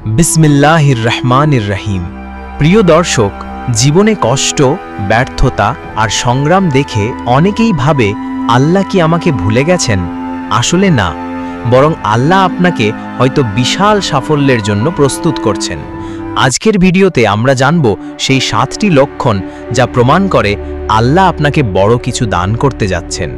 বিসমিল্লাহির রহমানির রহিম। প্রিয় দর্শক, জীবনে কষ্ট, ব্যর্থতা আর সংগ্রাম দেখে অনেকেই ভাবে আল্লাহ কি আমাকে ভুলে গেছেন? আসলে না, বরং আল্লাহ আপনাকে হয়তো বিশাল সাফল্যের জন্য প্রস্তুত করছেন। আজকের ভিডিওতে আমরা জানব সেই 7টি লক্ষণ যা প্রমাণ করে আল্লাহ আপনাকে বড় কিছু দান করতে যাচ্ছেন।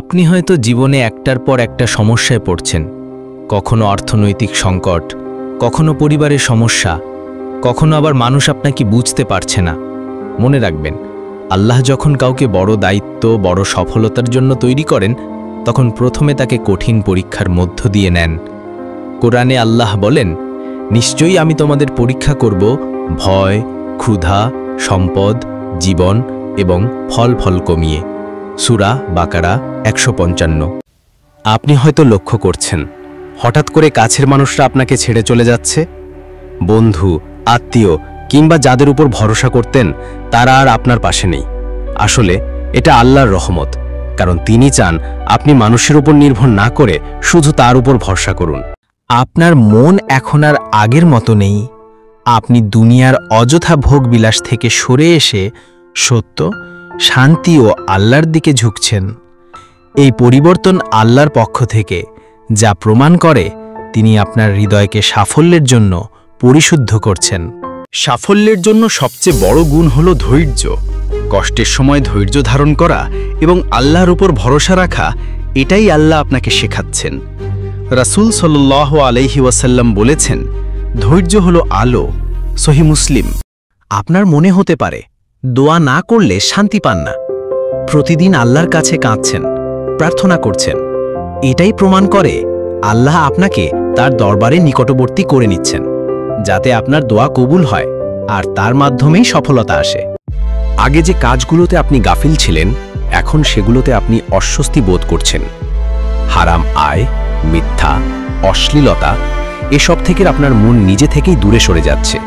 আপনি হয়তো জীবনে একটার পর একটা সমস্যায় পড়ছেন। কখনো অর্থনৈতিক সংকট, কখনো পরিবারের সমস্যা, কখনো আবার মানুষ আপনাকে বুঝতে পারছে না। মনে রাখবেন, আল্লাহ যখন কাউকে বড় দায়িত্ব, বড় সফলতার জন্য তৈরি করেন, তখন প্রথমে তাকে কঠিন পরীক্ষার মধ্য দিয়ে নেন। কোরআনে আল্লাহ বলেন, নিশ্চয়ই আমি তোমাদের পরীক্ষা করব ভয়, ক্ষুধা, সম্পদ, জীবন এবং ফল কমিয়ে। সূরা বাকারা 155। আপনি হয়তো লক্ষ্য করছেন, হঠাৎ করে কাছের মানুষরা আপনাকে ছেড়ে চলে যাচ্ছে। বন্ধু, আত্মীয় কিংবা যাদের উপর ভরসা করতেন, তারা আর আপনার পাশে নেই। আসলে এটা আল্লাহর রহমত, কারণ তিনি চান আপনি মানুষের উপর নির্ভর না করে শুধু তার উপর ভরসা করুন। আপনার মন এখন আর আগের মতো নেই। আপনি দুনিয়ার অযথা ভোগবিলাস থেকে সরে এসে সত্য, শান্তি ও আল্লাহর দিকে ঝুঁকছেন। এই পরিবর্তন আল্লাহর পক্ষ থেকে, যা প্রমাণ করে তিনি আপনার হৃদয়কে সাফল্যের জন্য পরিশুদ্ধ করছেন। সাফল্যের জন্য সবচেয়ে বড় গুণ হল ধৈর্য। কষ্টের সময় ধৈর্য ধারণ করা এবং আল্লাহর উপর ভরসা রাখা, এটাই আল্লাহ আপনাকে শেখাচ্ছেন। রাসূল সাল্লাল্লাহু আলাইহি ওয়াসাল্লাম বলেছেন, ধৈর্য হলো আলো। সহিহ মুসলিম। আপনার মনে হতে পারে দোয়া না করলে শান্তি পান না। প্রতিদিন আল্লাহর কাছে কাঁদছেন, প্রার্থনা করছেন। এটাই প্রমাণ করে আল্লাহ আপনাকে তার দরবারে নিকটবর্তী করে নিচ্ছেন, যাতে আপনার দোয়া কবুল হয় আর তার মাধ্যমেই সফলতা আসে। আগে যে কাজগুলোতে আপনি গাফিল ছিলেন, এখন সেগুলোতে আপনি অস্বস্তি বোধ করছেন। হারাম আয়, মিথ্যা, অশ্লীলতা, এসব থেকে আপনার মন নিজে থেকেই দূরে সরে যাচ্ছে।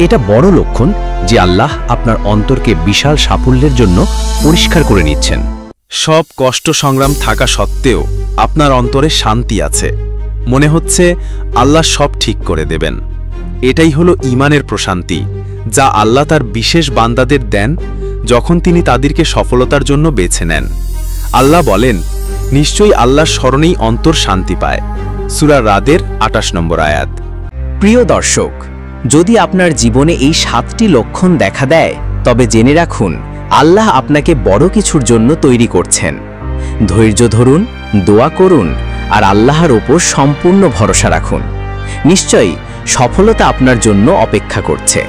এটা বড় লক্ষণ যে আল্লাহ আপনার অন্তরকে বিশাল সাফল্যের জন্য পরিষ্কার করে নিচ্ছেন। সব কষ্ট সংগ্রাম থাকা সত্ত্বেও আপনার অন্তরে শান্তি আছে। মনে হচ্ছে আল্লাহ সব ঠিক করে দেবেন। এটাই হলো ঈমানের প্রশান্তি, যা আল্লাহ তার বিশেষ বান্দাদের দেন যখন তিনি তাদেরকে সফলতার জন্য বেছে নেন। আল্লাহ বলেন, নিশ্চয়ই আল্লাহর স্মরণেই অন্তর শান্তি পায়। সূরা রাদের 28 নম্বর আয়াত। প্রিয় দর্শক, যদি আপনার জীবনে এই 7টি লক্ষণ দেখা দেয়, তবে জেনে রাখুন আল্লাহ আপনাকে বড় কিছুর জন্য তৈরি করছেন। ধৈর্য ধরুন, দোয়া করুন আর আল্লাহর ওপর সম্পূর্ণ ভরসা রাখুন। নিশ্চয়ই সফলতা আপনার জন্য অপেক্ষা করছে।